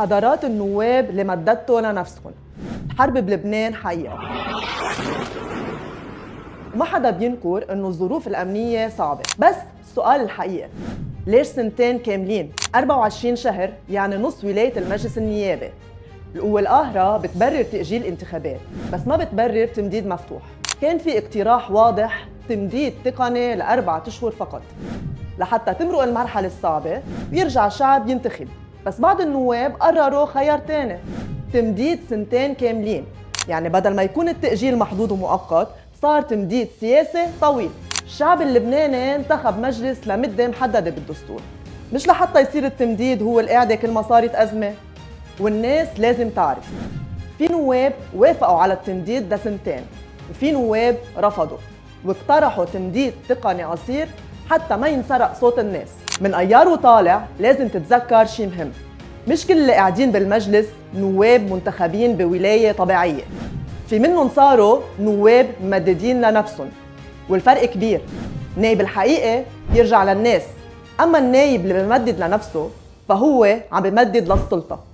حضرات النواب اللي مددتوا لنفسهم، الحرب بلبنان حقيقة، وما حدا بينكر إنه الظروف الأمنية صعبة، بس السؤال الحقيقي ليش سنتين كاملين؟ 24 شهر يعني نص ولاية المجلس النيابي. القوة القاهرة بتبرر تأجيل انتخابات، بس ما بتبرر تمديد مفتوح. كان في اقتراح واضح تمديد تقني ل4 أشهر فقط لحتى تمرق المرحلة الصعبة ويرجع الشعب ينتخب، بس بعض النواب قرروا خيار تاني، تمديد سنتين كاملين. يعني بدل ما يكون التأجيل محدود ومؤقت صار تمديد سياسي طويل. الشعب اللبناني انتخب مجلس لمدة محددة بالدستور، مش لحتى يصير التمديد هو القاعدة كل ما صارت أزمة. والناس لازم تعرف في نواب وافقوا على التمديد لسنتين، وفي نواب رفضوا واقترحوا تمديد تقني قصير حتى ما ينسرق صوت الناس. من أيار وطالع لازم تتذكر شي مهم، مش كل اللي قاعدين بالمجلس نواب منتخبين بولاية طبيعية، في منهم صاروا نواب ممددين لنفسهم، والفرق كبير. النايب الحقيقي بيرجع للناس، أما النايب اللي بمدد لنفسه فهو عم بمدد للسلطة.